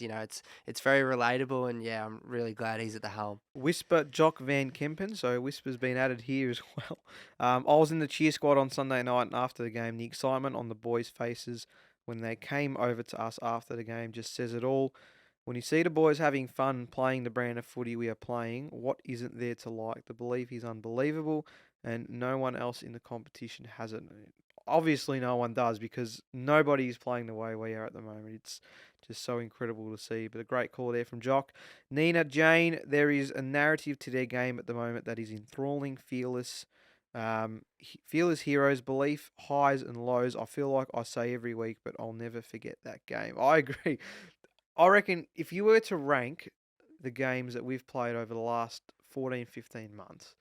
it's very relatable, and yeah, I'm really glad he's at the helm. Whisper Jock Van Kempen, so Whisper's been added here as well. I was in the cheer squad on Sunday night, and after the game, the excitement on the boys' faces when they came over to us after the game just says it all. When you see the boys having fun playing the brand of footy we are playing, what isn't there to like? The belief is unbelievable, and no one else in the competition has it. Obviously, no one does because nobody is playing the way we are at the moment. It's just so incredible to see. But a great call there from Jock. Nina Jane, there is a narrative to their game at the moment that is enthralling, fearless. Fearless heroes, belief, highs and lows. I feel like I say every week, but I'll never forget that game. I agree. I reckon if you were to rank the games that we've played over the last 14, 15 months,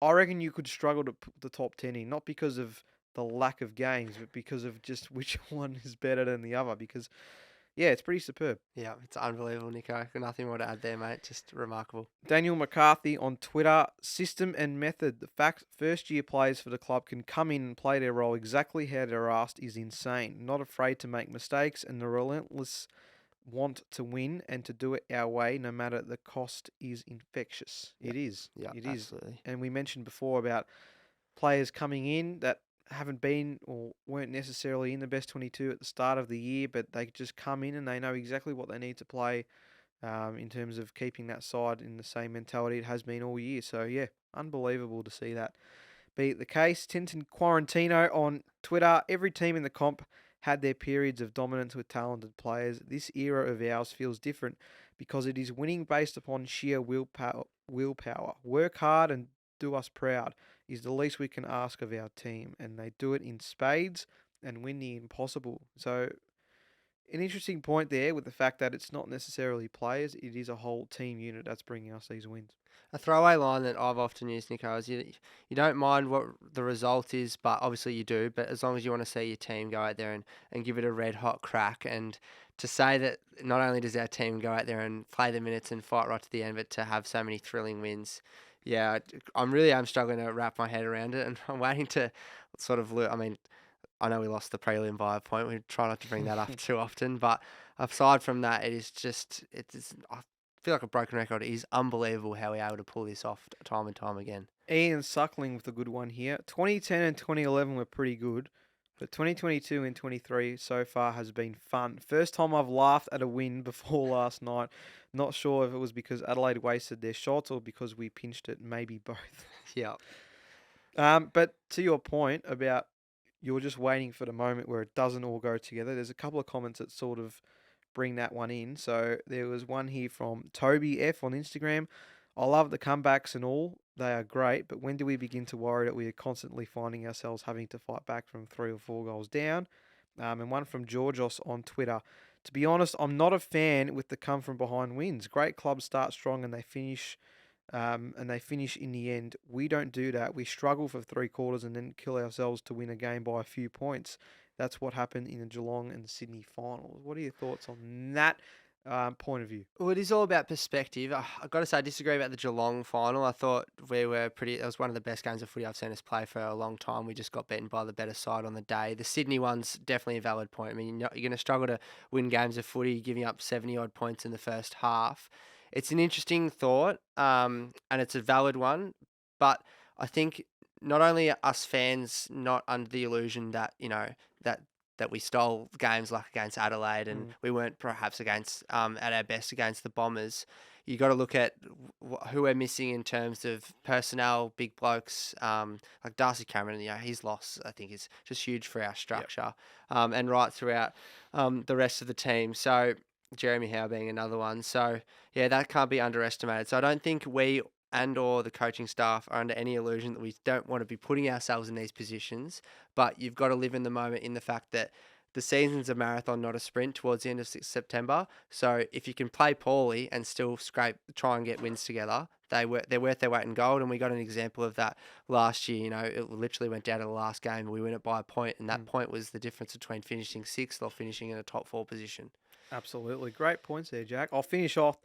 I reckon you could struggle to put the top 10 in, not because of the lack of games, but because of just which one is better than the other. Because, yeah, it's pretty superb. Yeah, it's unbelievable, Nico. Nothing more to add there, mate. Just remarkable. Daniel McCarthy on Twitter, system and method. The fact first year players for the club can come in and play their role exactly how they're asked is insane. Not afraid to make mistakes and the relentless want to win and to do it our way, no matter the cost, is infectious. Yeah, It is. yeah, It is. absolutely. And we mentioned before about players coming in that haven't been or weren't necessarily in the best 22 at the start of the year, but they just come in and they know exactly what they need to play in terms of keeping that side in the same mentality it has been all year. So, yeah, unbelievable to see that be the case. Tintin Quarantino on Twitter. Every team in the comp had their periods of dominance with talented players. This era of ours feels different because it is winning based upon sheer willpower. Work hard and do us proud is the least we can ask of our team, and they do it in spades and win the impossible. So, an interesting point there with the fact that it's not necessarily players, it is a whole team unit that's bringing us these wins. A throwaway line that I've often used, Nico, is you don't mind what the result is, but obviously you do. But as long as you want to see your team go out there and give it a red hot crack, and to say that not only does our team go out there and play the minutes and fight right to the end, but to have so many thrilling wins, yeah, I'm struggling to wrap my head around it, and I'm waiting to sort of look. I mean, I know we lost the prelim by a point. We try not to bring that up too often, but aside from that, it is just it's. I feel like a broken record. It is unbelievable how we're able to pull this off time and time again. Ian Suckling with a good one here. 2010 and 2011 were pretty good, but 2022 and 23 so far has been fun. First time I've laughed at a win before last night. Not sure if it was because Adelaide wasted their shots or because we pinched it. Maybe both. Yeah, But to your point about you're just waiting for the moment where it doesn't all go together, there's a couple of comments that sort of bring that one in. So there was one here from Toby F on Instagram. I love the comebacks and all. They are great, but when do we begin to worry that we are constantly finding ourselves having to fight back from 3 or 4 goals down? And one from Georgios on Twitter. To be honest, I'm not a fan with the come from behind wins. Great clubs start strong and they finish in the end. We don't do that. We struggle for 3 quarters and then kill ourselves to win a game by a few points. That's what happened in the Geelong and Sydney finals. What are your thoughts on that point of view. Well, it is all about perspective. I've got to say, I disagree about the Geelong final. I thought it was one of the best games of footy I've seen us play for a long time. We just got beaten by the better side on the day. The Sydney one's definitely a valid point. I mean, you're going to struggle to win games of footy giving up 70 odd points in the first half. It's an interesting thought, and it's a valid one. But I think not only are us fans not under the illusion that, that that we stole games like against Adelaide and we weren't perhaps at our best against the Bombers. You got to look at who we're missing in terms of personnel, big blokes, like Darcy Cameron. His loss I think is just huge for our structure, and right throughout the rest of the team. So Jeremy Howe being another one. So yeah, that can't be underestimated. So I don't think we and or the coaching staff are under any illusion that we don't want to be putting ourselves in these positions, but you've got to live in the moment in the fact that the season's a marathon, not a sprint towards the end of September. So if you can play poorly and still try and get wins together, they're worth their weight in gold. And we got an example of that last year. It literally went down to the last game and we win it by a point. And that point was the difference between finishing sixth or finishing in a top 4 position. Absolutely. Great points there, Jack. I'll finish off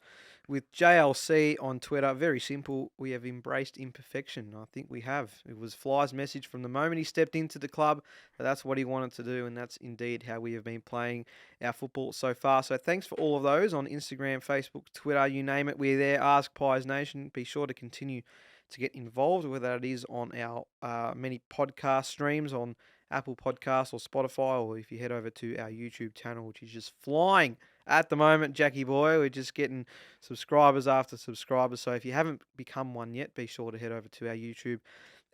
with JLC on Twitter. Very simple. We have embraced imperfection. I think we have. It was Fly's message from the moment he stepped into the club. That's what he wanted to do, and that's indeed how we have been playing our football so far. So thanks for all of those on Instagram, Facebook, Twitter, you name it. We're there. AskPiesNation. Be sure to continue to get involved, whether it is on our many podcast streams on Apple Podcasts or Spotify, or if you head over to our YouTube channel, which is just flying at the moment, Jackie boy. We're just getting subscribers after subscribers. So if you haven't become one yet, be sure to head over to our YouTube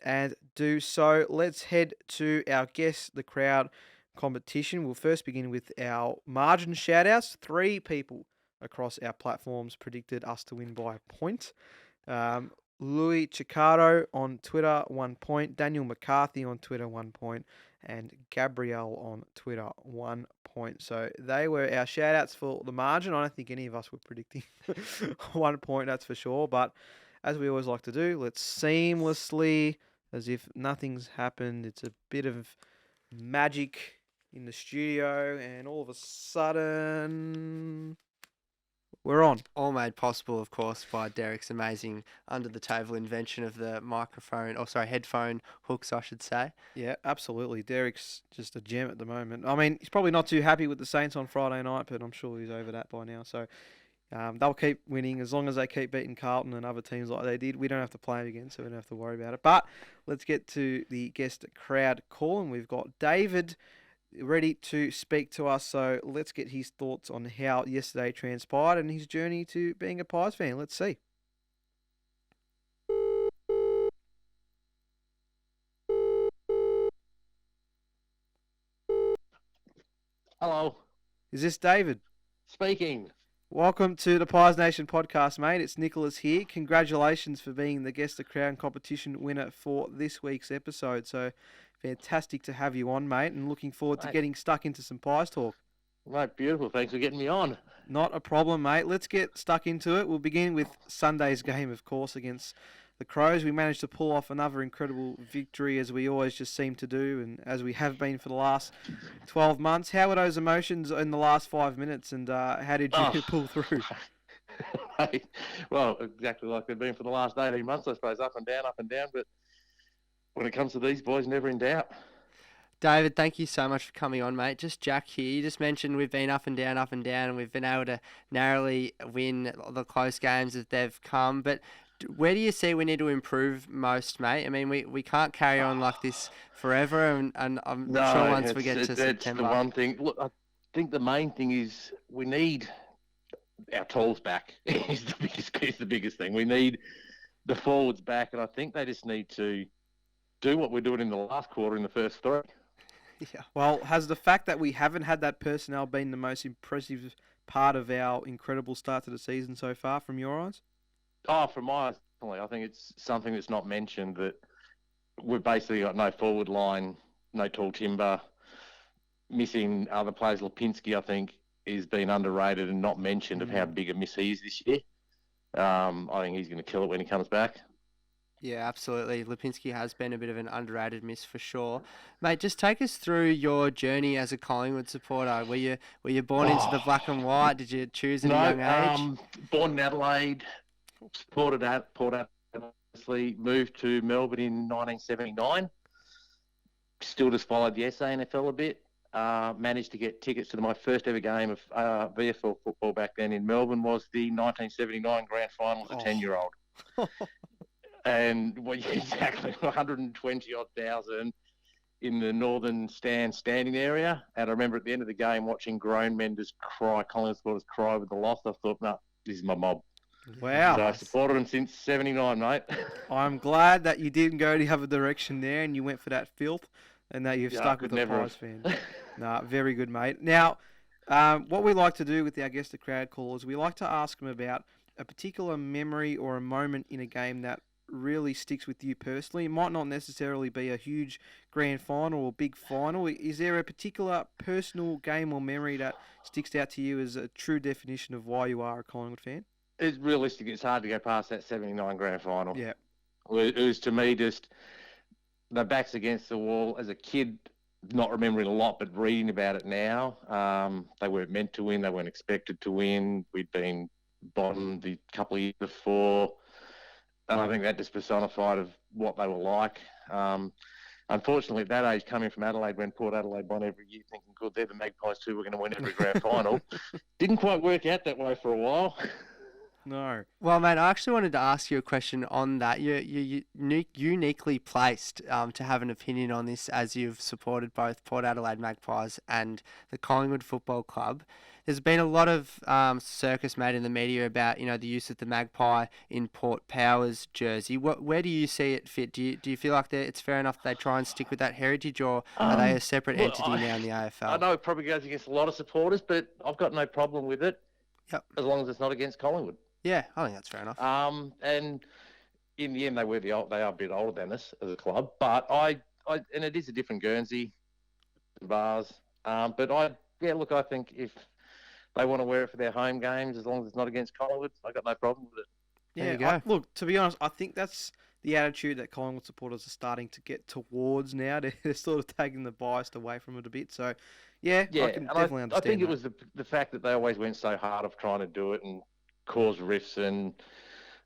and do so. Let's head to our Guess the Crowd competition. We'll first begin with our margin shout-outs. 3 people across our platforms predicted us to win by a point. Louis Chicaro on Twitter, 1 point. Daniel McCarthy on Twitter, 1 point. And Gabrielle on Twitter, 1 point. So they were our shout-outs for the margin. I don't think any of us were predicting 1 point, that's for sure. But as we always like to do, let's seamlessly, as if nothing's happened, it's a bit of magic in the studio, and all of a sudden we're on. All made possible, of course, by Derek's amazing under-the-table invention of the headphone hooks, I should say. Yeah, absolutely. Derek's just a gem at the moment. I mean, he's probably not too happy with the Saints on Friday night, but I'm sure he's over that by now. So they'll keep winning as long as they keep beating Carlton and other teams like they did. We don't have to play them again, so we don't have to worry about it. But let's get to the guest crowd call, and we've got David ready to speak to us. So let's get his thoughts on how yesterday transpired and his journey to being a Pies fan. Let's see. Hello. Is this David? Speaking. Welcome to the Pies Nation podcast, mate. It's Nicholas here. Congratulations for being the Guest the Crown competition winner for this week's episode. So fantastic to have you on, mate, and looking forward to getting stuck into some Pies talk. Right, beautiful. Thanks for getting me on. Not a problem, mate. Let's get stuck into it. We'll begin with Sunday's game, of course, against the Crows. We managed to pull off another incredible victory, as we always just seem to do, and as we have been for the last 12 months. How were those emotions in the last 5 minutes, and how did you pull through? Well, exactly like they've been for the last 18 months, I suppose, up and down, but when it comes to these boys, never in doubt. David, thank you so much for coming on, mate. Just Jack here. You just mentioned we've been up and down, and we've been able to narrowly win the close games as they've come. But where do you see we need to improve most, mate? I mean, we can't carry on like this forever, and I'm sure once we get to September. That's the one thing. Look, I think the main thing is we need our tools back. is the biggest thing. We need the forwards back, and I think they just need to do what we're doing in the last quarter in the first 3. Yeah. Well, has the fact that we haven't had that personnel been the most impressive part of our incredible start to the season so far, from your eyes? Oh, from my eyes, I think it's something that's not mentioned, that we've basically got no forward line, no tall timber, missing other players. Lipinski, I think, is being underrated and not mentioned of how big a miss he is this year. I think he's going to kill it when he comes back. Yeah, absolutely. Lipinski has been a bit of an underrated miss for sure. Mate, just take us through your journey as a Collingwood supporter. Were you born into the Oh, black and white? Did you choose at a no, young age? born in Adelaide, supported at Port Adelaide, obviously moved to Melbourne in 1979. Still just followed the SANFL a bit. Managed to get tickets to my first ever game of VFL football back then in Melbourne was the 1979 grand final as a Oh. 10-year-old. And well, exactly 120 odd thousand in the northern standing area. And I remember at the end of the game watching grown men just cry, Collingwood supporters cry with the loss. I thought, no, this is my mob. Wow. So I Nice. supported them since '79, mate. I'm glad that you didn't go the other direction there and you went for that filth and that you've Yeah, I stuck with could a never Pies fan. have. Nah, very good, mate. Now, what we like to do with our guest the crowd callers, we like to ask them about a particular memory or a moment in a game that really sticks with you personally. It might not necessarily be a huge grand final or big final. Is there a particular personal game or memory that sticks out to you as a true definition of why you are a Collingwood fan? It's realistic. It's hard to go past that '79 grand final. Yeah. It was to me just the backs against the wall as a kid, not remembering a lot, but reading about it now. They weren't meant to win. They weren't expected to win. We'd been bottom the couple of years before. And I think that just personified of what they were like. Unfortunately, at that age, coming from Adelaide, when Port Adelaide won every year, thinking, good, they're the Magpies too, we're going to win every grand final. Didn't quite work out that way for a while. No. Well, mate, I actually wanted to ask you a question on that. You're uniquely placed to have an opinion on this as you've supported both Port Adelaide Magpies and the Collingwood Football Club. There's been a lot of circus made in the media about, the use of the Magpie in Port Power's jersey. Where do you see it fit? Do you feel like it's fair enough they try and stick with that heritage, or are they a separate entity now in the I AFL? know it probably goes against a lot of supporters, but I've got no problem with it Yep. as long as it's not against Collingwood. Yeah, I think that's fair enough. And in the end, they are a bit older than us as a club, but and it is a different Guernsey bars. Look, I think if they want to wear it for their home games, as long as it's not against Collingwood, I got no problem with it. There you Yeah, go. look, to be honest, I think that's the attitude that Collingwood supporters are starting to get towards now. They're sort of taking the bias away from it a bit. So, yeah, Yeah, I can and definitely I understand think it that. was the fact that they always went so hard of trying to do it and cause rifts, and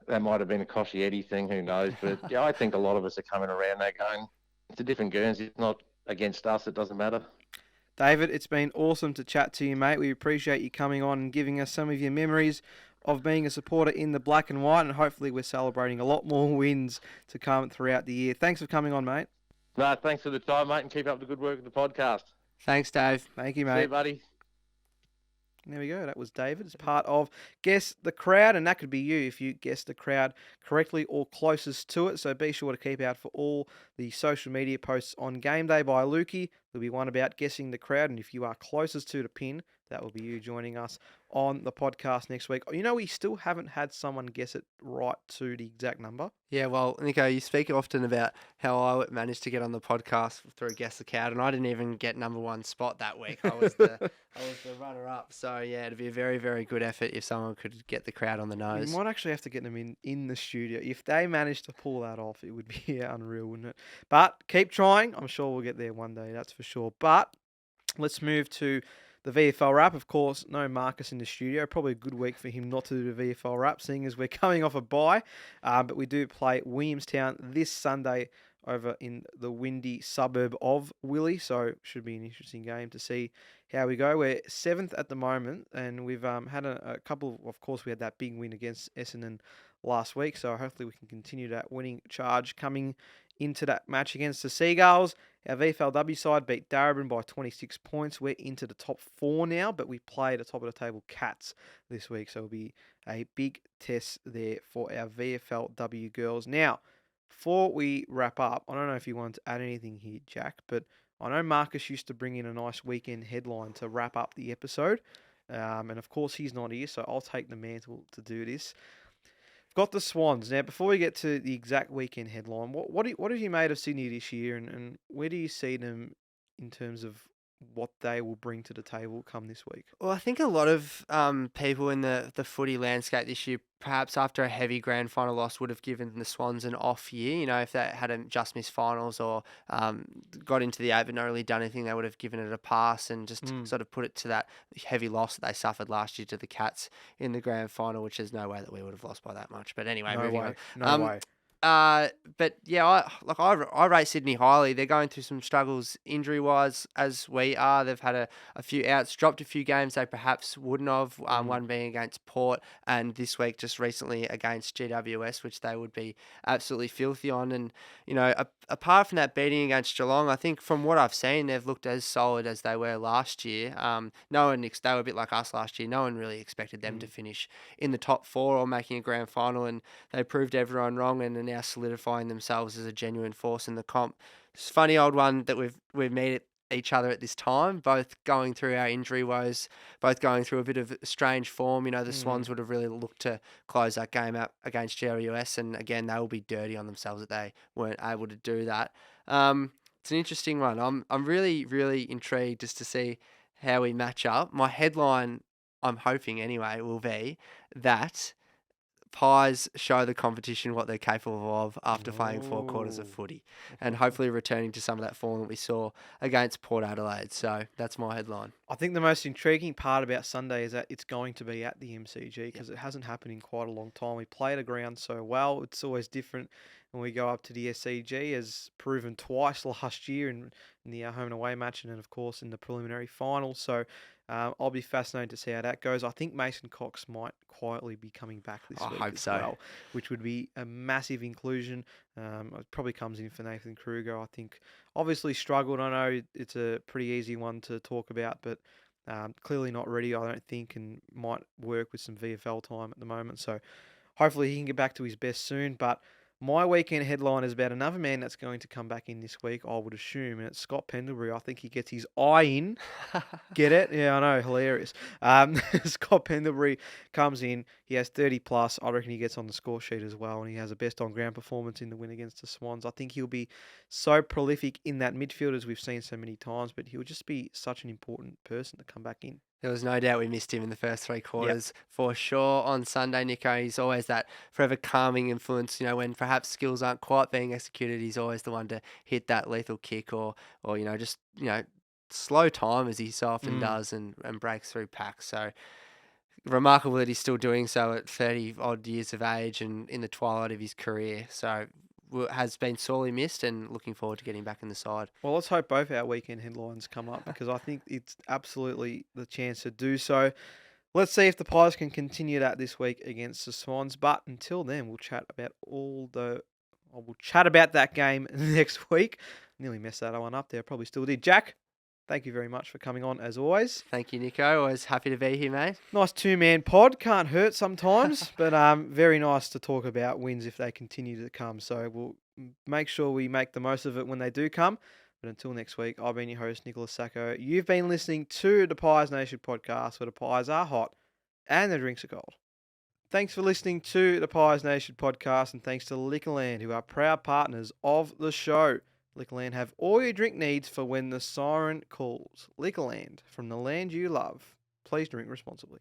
that might have been a Koshy Eddie thing, who knows? But yeah, I think a lot of us are coming around there going, it's a different Guernsey. It's not against us. It doesn't matter. David, it's been awesome to chat to you, mate. We appreciate you coming on and giving us some of your memories of being a supporter in the black and white, and hopefully we're celebrating a lot more wins to come throughout the year. Thanks for coming on, mate. No, thanks for the time, mate, and keep up the good work with the podcast. Thanks, Dave. Thank you, See you, mate. buddy. There we go. That was David as part of Guess the Crowd, and that could be you if you guess the crowd correctly or closest to it. So be sure to keep out for all the social media posts on Game Day by Lukey. There'll be one about guessing the crowd, and if you are closest to the pin, that will be you joining us on the podcast next week. We still haven't had someone guess it right to the exact number. Yeah, well, Nico, you speak often about how I managed to get on the podcast through Guess the Crowd, and I didn't even get number one spot that week. I was the runner-up. So, yeah, it'd be a very, very good effort if someone could get the crowd on the We nose. might actually have to get them in the studio. If they manage to pull that off, it would be unreal, wouldn't it? But keep trying. I'm sure we'll get there one day, that's for sure. But let's move to the VFL wrap. Of course, no Marcus in the studio. Probably a good week for him not to do the VFL wrap, seeing as we're coming off a bye. But we do play Williamstown this Sunday over in the windy suburb of Willie. So should be an interesting game to see how we go. We're 7th at the moment, and we've had a couple of course, we had that big win against Essendon last week. So hopefully we can continue that winning charge coming into that match against the Seagulls. Our VFLW side beat Darebin by 26 points. We're into the top 4 now, but we play the top of the table Cats this week. So it'll be a big test there for our VFLW girls. Now, before we wrap up, I don't know if you want to add anything here, Jack, but I know Marcus used to bring in a nice weekend headline to wrap up the episode. And of course, he's not here, so I'll take the mantle to do this. Got the Swans. Now, before we get to the exact weekend headline, what have you made of Sydney this year, and where do you see them in terms of what they will bring to the table come this week. Well, I think a lot of people in the footy landscape this year, perhaps after a heavy grand final loss, would have given the Swans an off year. You know, if they hadn't just missed finals or got into the eight but not really done anything, they would have given it a pass and just sort of put it to that heavy loss that they suffered last year to the Cats in the grand final, which there's no way that we would have lost by that much. But anyway, No moving way. on. No way. But yeah, I rate Sydney highly. They're going through some struggles injury wise, as we are. They've had a few outs, dropped a few games they perhaps wouldn't have. One being against Port, and this week just recently against GWS, which they would be absolutely filthy on. And you know, apart from that beating against Geelong, I think from what I've seen, they've looked as solid as they were last year. No one they were a bit like us last year. No one really expected them to finish in the top four or making a grand final, and they proved everyone wrong and are now solidifying themselves as a genuine force in the comp. It's a funny old one that we've met each other at this time, both going through our injury woes, both going through a bit of strange form. You know, the Swans would have really looked to close that game out against GWS, and again, they will be dirty on themselves that they weren't able to do that. It's an interesting one. I'm really, really intrigued just to see how we match up. My headline, I'm hoping anyway, will be that Pies show the competition what they're capable of after playing 4 quarters of footy, and hopefully returning to some of that form that we saw against Port Adelaide. So that's my headline. I think the most intriguing part about Sunday is that it's going to be at the MCG because it hasn't happened in quite a long time. We play the ground so well. It's always different when we go up to the SCG, as proven twice last year in the home and away match, and then, of course, in the preliminary final. So I'll be fascinated to see how that goes. I think Mason Cox might quietly be coming back this I week hope as so. well, which would be a massive inclusion. It probably comes in for Nathan Kruger. I think obviously struggled. I know it's a pretty easy one to talk about, but clearly not ready, I don't think, and might work with some VFL time at the moment. So hopefully he can get back to his best soon. But my weekend headline is about another man that's going to come back in this week, I would assume, and it's Scott Pendlebury. I think he gets his eye in. Get it? Yeah, I know, hilarious. Scott Pendlebury comes in. He has 30 plus. I reckon he gets on the score sheet as well, and he has a best on ground performance in the win against the Swans. I think he'll be so prolific in that midfield as we've seen so many times, but he'll just be such an important person to come back in. There was no doubt we missed him in the first 3 quarters for sure on Sunday, Nico. He's always that forever calming influence. You know, when perhaps skills aren't quite being executed, he's always the one to hit that lethal kick or you know, just, you know, slow time as he so often does and breaks through packs. So remarkable that he's still doing so at 30 odd years of age and in the twilight of his career. So has been sorely missed and looking forward to getting back in the side. Well, let's hope both our weekend headlines come up because I think it's absolutely the chance to do so. Let's see if the Pies can continue that this week against the Swans. But until then, we'll chat about that game next week. Nearly messed that one up there. Probably still did. Jack, thank you very much for coming on as always. Thank you, Nico. Always happy to be here, mate. Nice 2-man pod. Can't hurt sometimes, but very nice to talk about wins if they continue to come. So we'll make sure we make the most of it when they do come. But until next week, I've been your host, Nicholas Sacco. You've been listening to the Pies Nation podcast, where the pies are hot and the drinks are cold. Thanks for listening to the Pies Nation podcast, and thanks to Liquorland, who are proud partners of the show. Liquorland have all your drink needs for when the siren calls. Liquorland, from the land you love. Please drink responsibly.